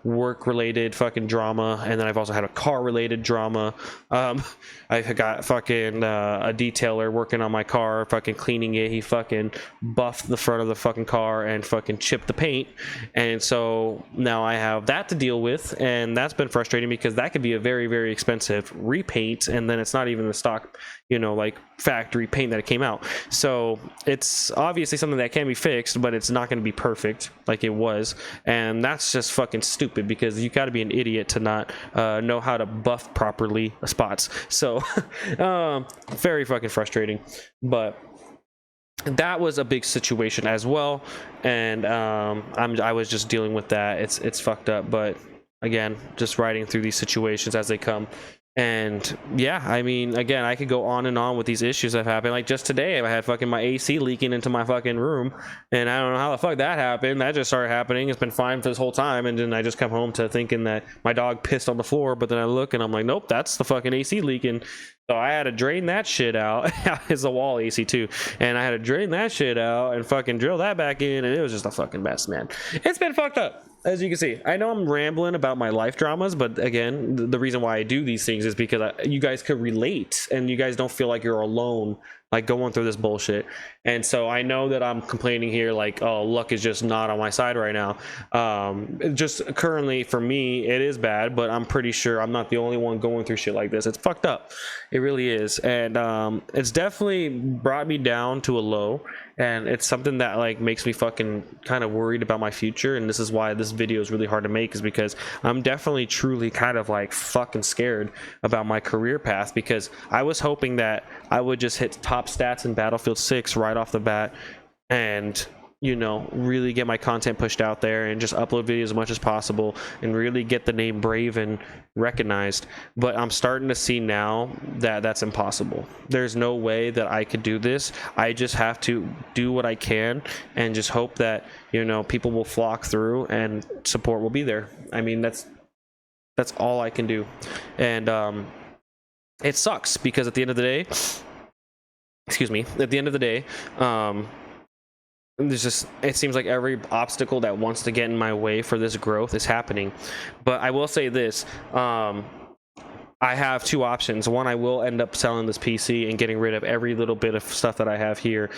work related fucking drama, and then I've also had a car related drama. I've got fucking a detailer working on my car, fucking cleaning it. He fucking buffed the front of the fucking car and fucking chipped the paint, and so now I have that to deal with, and that's been frustrating because that could be a very, very expensive repaint, and then it's not even the stock, you know, like factory paint that it came out. So it's obviously something that can be fixed, but it's not going to be perfect like it was, and that's just fucking stupid because you got to be an idiot to not know how to buff properly spots. So very fucking frustrating. But that was a big situation as well, and I was just dealing with that. It's fucked up, but again, just riding through these situations as they come. And yeah, I mean, again, I could go on and on with these issues that have happened. Like just today, I had fucking my AC leaking into my fucking room, and I don't know how the fuck that happened. That just started happening. It's been fine for this whole time, and then I just come home to thinking that my dog pissed on the floor, but then I look and I'm like, nope, that's the fucking AC leaking. So I had to drain that shit out. It's a wall AC too, and I had to drain that shit out and fucking drill that back in, and it was just a fucking mess, man. It's been fucked up. As you can see, I know I'm rambling about my life dramas, but again, the reason why I do these things is because you guys could relate, and you guys don't feel like you're alone, like going through this bullshit. And so I know that I'm complaining here like, oh, luck is just not on my side right now. Just currently for me, it is bad, but I'm pretty sure I'm not the only one going through shit like this. It's fucked up. It really is. And it's definitely brought me down to a low, and it's something that like makes me fucking kind of worried about my future. And this is why this video is really hard to make, is because I'm definitely truly kind of like fucking scared about my career path, because I was hoping that I would just hit top stats in Battlefield 6 right off the bat, and you know, really get my content pushed out there and just upload videos as much as possible and really get the name Braven recognized. But I'm starting to see now that that's impossible. There's no way that I could do this. I just have to do what I can and just hope that, you know, people will flock through and support will be there. I mean, that's all I can do. And it sucks because at the end of the day, there's just, it seems like every obstacle that wants to get in my way for this growth is happening. But I will say this, I have two options. One, I will end up selling this PC and getting rid of every little bit of stuff that I have here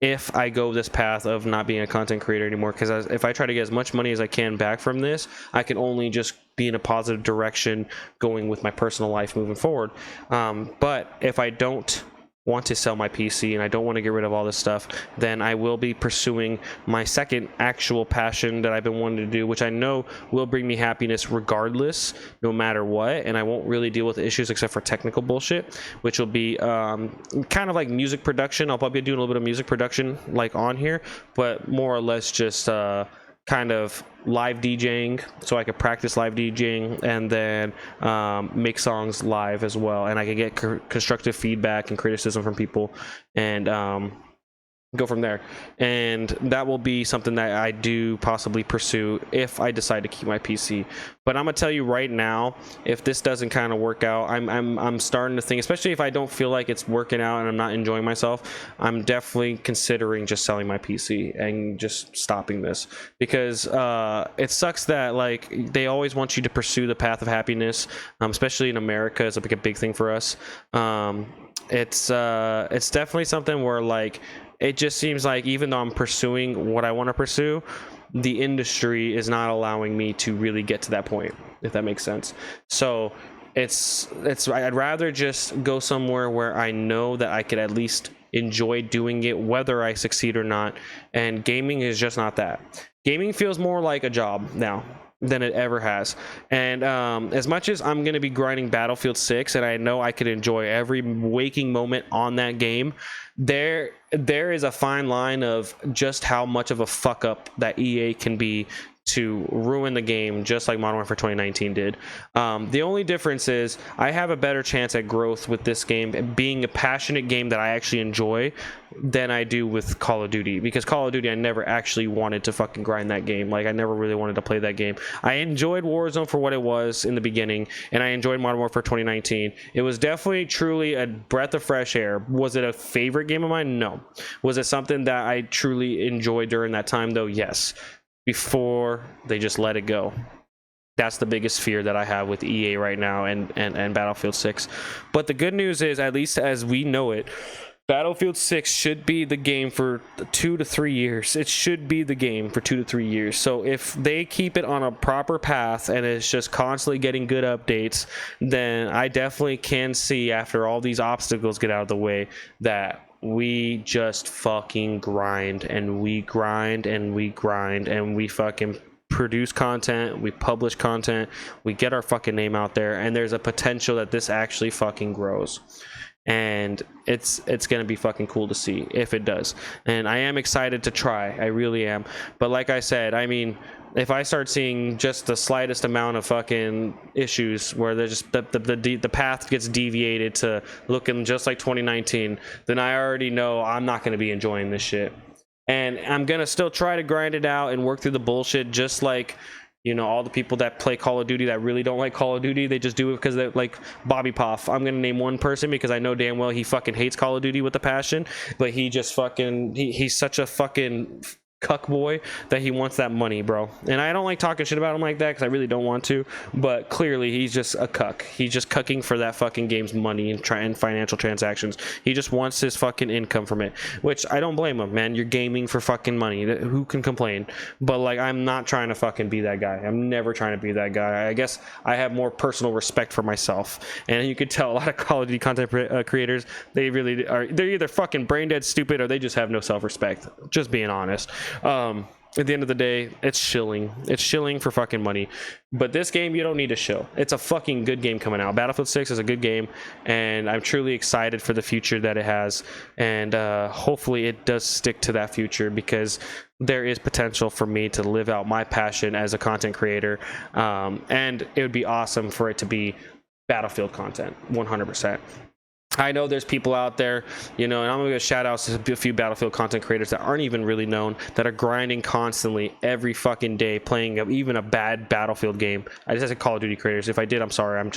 if I go this path of not being a content creator anymore, because if I try to get as much money as I can back from this, I can only just be in a positive direction going with my personal life moving forward. But if I don't want to sell my PC and I don't want to get rid of all this stuff, then I will be pursuing my second actual passion that I've been wanting to do, which I know will bring me happiness regardless, no matter what, and I won't really deal with issues except for technical bullshit, which will be kind of like music production. I'll probably be doing a little bit of music production like on here, but more or less just kind of live DJing, so I could practice live DJing and then make songs live as well, and I can get constructive feedback and criticism from people and go from there. And that will be something that I do possibly pursue if I decide to keep my PC. But I'm gonna tell you right now, if this doesn't kind of work out, I'm starting to think, especially if I don't feel like it's working out and I'm not enjoying myself, I'm definitely considering just selling my PC and just stopping this, because it sucks that like they always want you to pursue the path of happiness, especially in America. It's like a big thing for us. It's definitely something where like it just seems like even though I'm pursuing what I want to pursue, the industry is not allowing me to really get to that point, if that makes sense. So I'd rather just go somewhere where I know that I could at least enjoy doing it whether I succeed or not, and gaming is just not that. Gaming feels more like a job now than it ever has. And as much as I'm going to be grinding Battlefield 6 and I know I could enjoy every waking moment on that game, there is a fine line of just how much of a fuck up that EA can be to ruin the game, just like Modern Warfare 2019 did. The only difference is I have a better chance at growth with this game being a passionate game that I actually enjoy than I do with Call of Duty, because Call of Duty, I never actually wanted to fucking grind that game. Like, I never really wanted to play that game. I enjoyed Warzone for what it was in the beginning, and I enjoyed Modern Warfare 2019. It was definitely truly a breath of fresh air. Was it a favorite game of mine? No. Was it something that I truly enjoyed during that time, though? Yes. Before they just let it go. That's the biggest fear that I have with EA right now and Battlefield 6. But the good news is, at least as we know it, Battlefield 6 should be the game for 2 to 3 years. It should be the game for 2 to 3 years. So if they keep it on a proper path and it's just constantly getting good updates, then I definitely can see, after all these obstacles get out of the way, that we just fucking grind and we grind and we grind and we fucking produce content, we publish content, we get our fucking name out there, and there's a potential that this actually fucking grows. And it's gonna be fucking cool to see if it does. And I am excited to try, I really am. But like I said, I mean, if I start seeing just the slightest amount of fucking issues where there's just the path gets deviated to looking just like 2019, then I already know I'm not gonna be enjoying this shit. And I'm gonna still try to grind it out and work through the bullshit, just like, you know, all the people that play Call of Duty that really don't like Call of Duty, they just do it because they're like Bobby Poff. I'm gonna name one person because I know damn well he fucking hates Call of Duty with a passion, but he just fucking he's such a fucking cuck boy that he wants that money, bro. And I don't like talking shit about him like that because I really don't want to, but clearly he's just a cuck. He's just cucking for that fucking game's money and financial transactions. He just wants his fucking income from it, which I don't blame him, man. You're gaming for fucking money. Who can complain? But like, I'm not trying to fucking be that guy. I'm never trying to be that guy. I guess I have more personal respect for myself, and you could tell a lot of Call of Duty content creators, they really are, they're either fucking brain dead stupid or they just have no self-respect, just being honest. At the end of the day, it's shilling. It's shilling for fucking money. But this game, you don't need to shill. It's a fucking good game coming out. Battlefield 6 is a good game, and I'm truly excited for the future that it has. And hopefully it does stick to that future, because there is potential for me to live out my passion as a content creator. And it would be awesome for it to be Battlefield content, 100%. I know there's people out there, you know, and I'm gonna give shout outs to a few Battlefield content creators that aren't even really known, that are grinding constantly every fucking day, playing even a bad Battlefield game. I just said Call of Duty creators. If I did, I'm sorry. I'm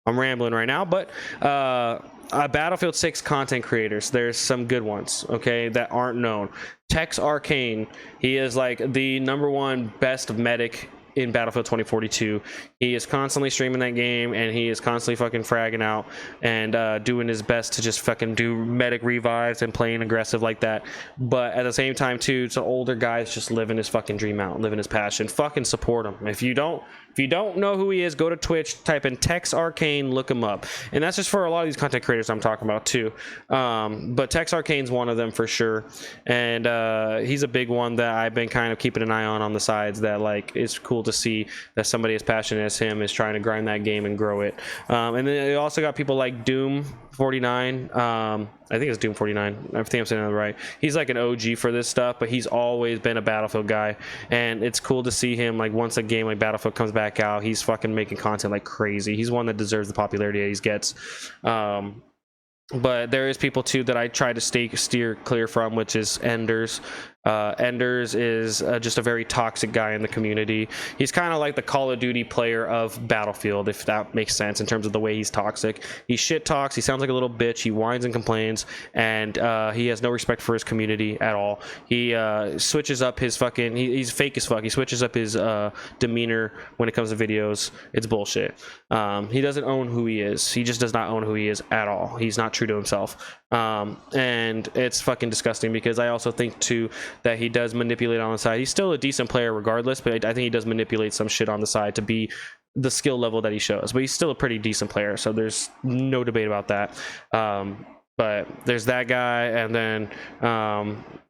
I'm rambling right now, but Battlefield 6 content creators, there's some good ones, okay, that aren't known. Tex Arcane, he is like the #1 best medic in Battlefield 2042. He is constantly streaming that game, and he is constantly fucking fragging out and doing his best to just fucking do medic revives and playing aggressive like that. But at the same time too, it's an older guy that's just living his fucking dream out, living his passion. Fucking support him. If you don't know who he is, go to Twitch, type in Tex Arcane, look him up. And that's just for a lot of these content creators I'm talking about too. But Tex Arcane's one of them for sure, and he's a big one that I've been kind of keeping an eye on the sides. That like it's cool to see that somebody as passionate as him is trying to grind that game and grow it. And then you also got people like Doom 49. I think it's Doom 49. I think I'm saying that right. He's like an OG for this stuff, but he's always been a Battlefield guy, and it's cool to see him like once a game like Battlefield comes back out, he's fucking making content like crazy. He's one that deserves the popularity that he gets. But there is people too that I try to steer clear from, which is Enders. Enders is just a very toxic guy in the community. He's kind of like the Call of Duty player of Battlefield, if that makes sense in terms of the way he's toxic. He shit talks, he sounds like a little bitch, he whines and complains, and he has no respect for his community at all. He switches up his fucking, he's fake as fuck. He switches up his demeanor when it comes to videos. It's bullshit. He doesn't own who he is. He just does not own who he is at all. He's not true to himself. And it's fucking disgusting, because I also think too that he does manipulate on the side. He's still a decent player regardless, but I think he does manipulate some shit on the side to be the skill level that he shows. But he's still a pretty decent player, so there's no debate about that. But there's that guy, and then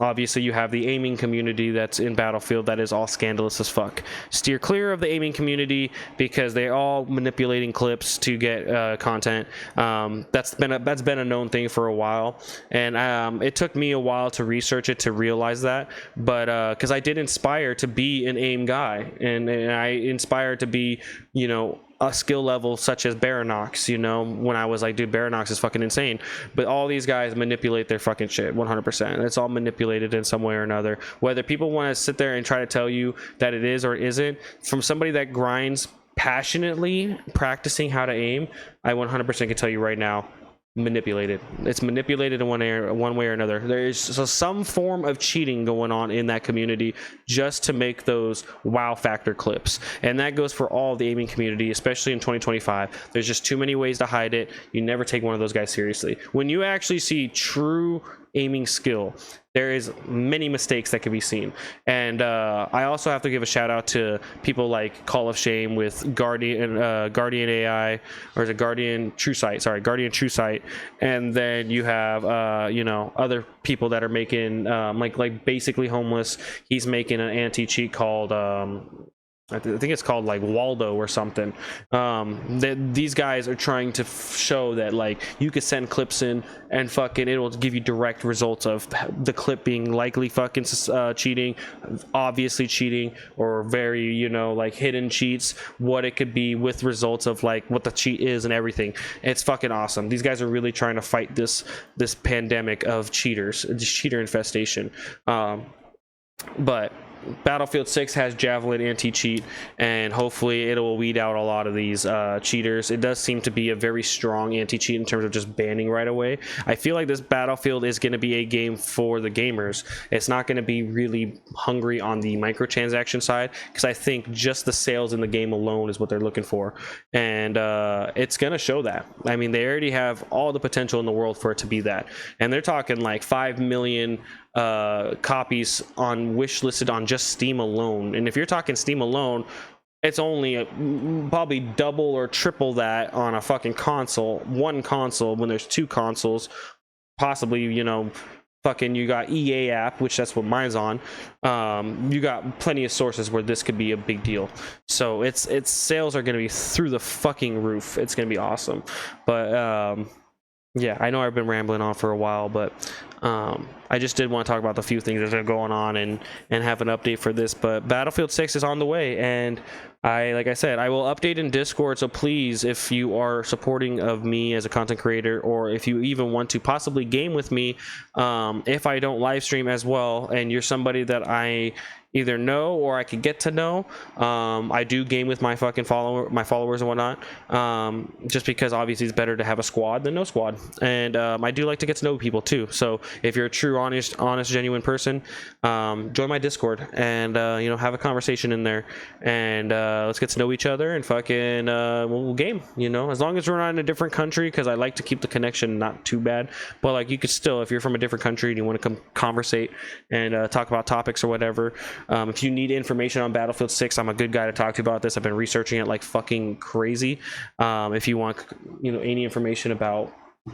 obviously you have the aiming community that's in Battlefield that is all scandalous as fuck. Steer clear of the aiming community, because they're all manipulating clips to get content. That's been a known thing for a while, and it took me a while to research it to realize that. But because I did inspire to be an aim guy, and I inspired to be, you know, a skill level such as Baranox, you know, when I was like, dude, Baranox is fucking insane. But all these guys manipulate their fucking shit 100%. It's all manipulated in some way or another. Whether people want to sit there and try to tell you that it is or isn't, from somebody that grinds passionately practicing how to aim, I 100% can tell you right now, manipulated. It's manipulated in one way or another. There is some form of cheating going on in that community just to make those wow factor clips, and that goes for all the aiming community, especially in 2025. There's just too many ways to hide it. You never take one of those guys seriously. When you actually see true aiming skill, there is many mistakes that can be seen. And I also have to give a shout out to people like Call of Shame with Guardian AI, or is it Guardian True Sight? Sorry, Guardian True Sight. And then you have you know, other people that are making like basically homeless. He's making an anti-cheat called I think it's called like Waldo or something. These guys are trying to show that like you could send clips in and fucking it will give you direct results of the clip being likely fucking cheating, obviously cheating, or very, you know, like hidden cheats, what it could be with results of like what the cheat is and everything. It's fucking awesome. These guys are really trying to fight this pandemic of cheaters, this cheater infestation. But Battlefield 6 has Javelin anti-cheat, and hopefully it will weed out a lot of these cheaters. It does seem to be a very strong anti-cheat in terms of just banning right away. I feel like this Battlefield is going to be a game for the gamers. It's not going to be really hungry on the microtransaction side, because I think just the sales in the game alone is what they're looking for, and it's going to show that. I mean, they already have all the potential in the world for it to be that, and they're talking like 5 million copies on wish listed on just Steam alone. And if you're talking Steam alone, it's only probably double or triple that on a fucking console, one console, when there's two consoles, possibly, you know, fucking you got EA app, which that's what mine's on. You got plenty of sources where this could be a big deal. So its sales are going to be through the fucking roof. It's going to be awesome. But yeah, I know I've been rambling on for a while, but I just did want to talk about the few things that are going on and have an update for this. But Battlefield 6 is on the way, and like I said, I will update in Discord. So please, if you are supporting of me as a content creator, or if you even want to possibly game with me, if I don't live stream as well, and you're somebody that I either know or I could get to know. I do game with my fucking followers and whatnot, just because obviously it's better to have a squad than no squad. And I do like to get to know people too. So if you're a true, honest, genuine person, join my Discord and you know, have a conversation in there, and let's get to know each other and fucking we'll game. You know, as long as we're not in a different country, because I like to keep the connection not too bad. But like, you could still, if you're from a different country and you want to come conversate and talk about topics or whatever. If you need information on Battlefield 6, I'm a good guy to talk to about this. I've been researching it like fucking crazy. If you want, you know, any information about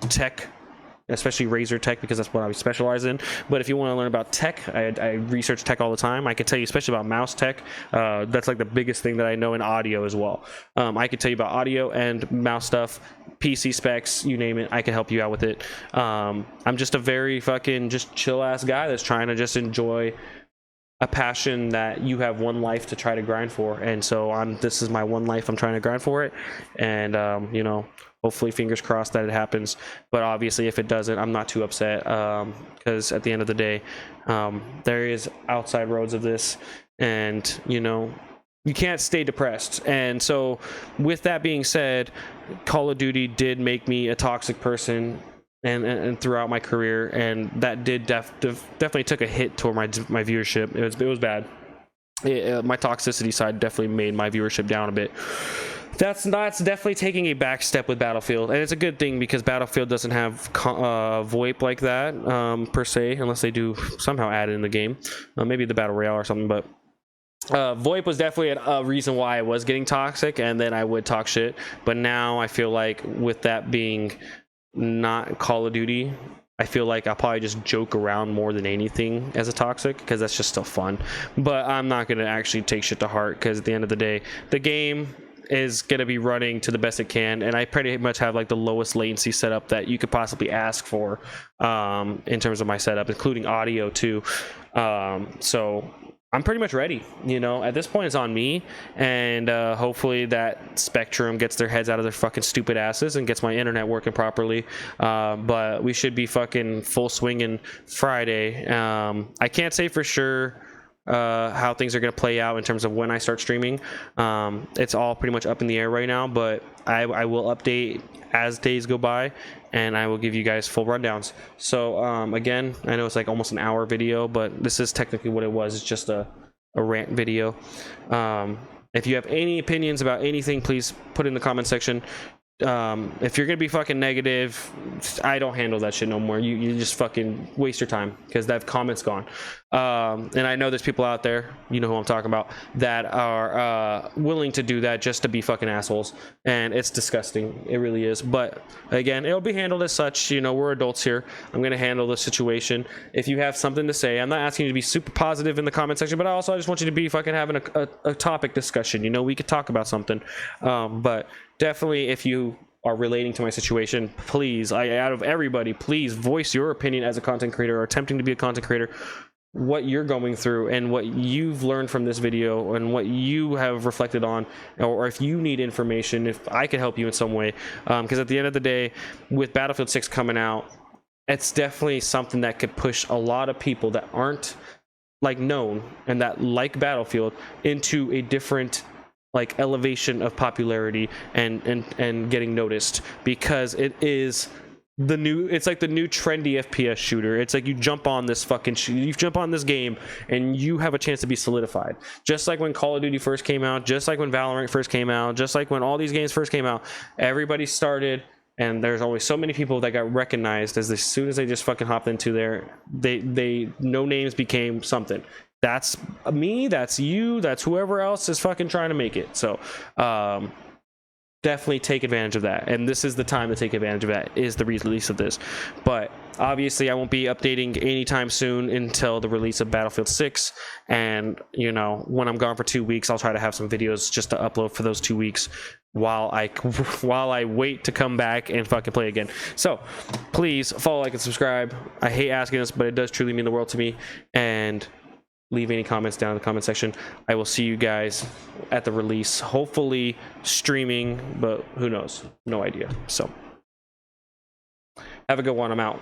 tech, especially Razer tech, because that's what I specialize in. But if you want to learn about tech, I research tech all the time. I can tell you especially about mouse tech. That's like the biggest thing that I know, in audio as well. I can tell you about audio and mouse stuff, PC specs, you name it. I can help you out with it. I'm just a very fucking just chill ass guy that's trying to just enjoy a passion that you have one life to try to grind for. And so this is my one life. I'm trying to grind for it. And you know, hopefully, fingers crossed that it happens. But obviously, if it doesn't, I'm not too upset, because at the end of the day, there is outside roads of this, and you know, you can't stay depressed. And so with that being said, Call of Duty did make me a toxic person, and throughout my career, and that did definitely took a hit toward my viewership. It was bad. My toxicity side definitely made my viewership down a bit. That's definitely taking a back step with Battlefield, and it's a good thing, because Battlefield doesn't have VoIP like that, per se, unless they do somehow add it in the game, maybe the Battle Royale or something. But VoIP was definitely a reason why I was getting toxic, and then I would talk shit. But now I feel like, with that being not Call of Duty, I feel like I'll probably just joke around more than anything as a toxic, because that's just still fun. But I'm not going to actually take shit to heart, because at the end of the day, the game is going to be running to the best it can, and I pretty much have like the lowest latency setup that you could possibly ask for, in terms of my setup, including audio too. So I'm pretty much ready. You know, at this point, it's on me, and hopefully that Spectrum gets their heads out of their fucking stupid asses and gets my internet working properly. But we should be fucking full swinging Friday. I can't say for sure how things are going to play out in terms of when I start streaming. It's all pretty much up in the air right now, but I will update as days go by, and I will give you guys full rundowns. So again, I know it's like almost an hour video, but this is technically what it was. It's just a rant video. If you have any opinions about anything, please put it in the comment section. If you're gonna be fucking negative, I don't handle that shit no more. You just fucking waste your time, because that comment's gone. And I know there's people out there, you know who I'm talking about, that are willing to do that just to be fucking assholes, and it's disgusting. It really is. But again, it'll be handled as such. You know, we're adults here. I'm gonna handle the situation. If you have something to say, I'm not asking you to be super positive in the comment section, but I just want you to be fucking having a topic discussion. You know, we could talk about something. But definitely, if you are relating to my situation, please, out of everybody, please voice your opinion as a content creator or attempting to be a content creator, what you're going through and what you've learned from this video and what you have reflected on, or if you need information, if I can help you in some way. Because at the end of the day, with Battlefield 6 coming out, it's definitely something that could push a lot of people that aren't like known and that like Battlefield into a different like elevation of popularity and getting noticed, because it is it's like the new trendy FPS shooter. It's like you jump on this fucking you jump on this game and you have a chance to be solidified, just like when Call of Duty first came out, just like when Valorant first came out, just like when all these games first came out. Everybody started, and there's always so many people that got recognized as soon as they just fucking hopped into there. They no names became something. That's me, that's you, that's whoever else is fucking trying to make it. So definitely take advantage of that, and this is the time to take advantage of that, is the release of this. But obviously I won't be updating anytime soon until the release of Battlefield 6, and you know, when I'm gone for 2 weeks, I'll try to have some videos just to upload for those 2 weeks while I wait to come back and fucking play again. So please follow, like, and subscribe. I hate asking this, but it does truly mean the world to me. And leave any comments down in the comment section. I will see you guys at the release, hopefully streaming, but who knows? No idea. So have a good one. I'm out.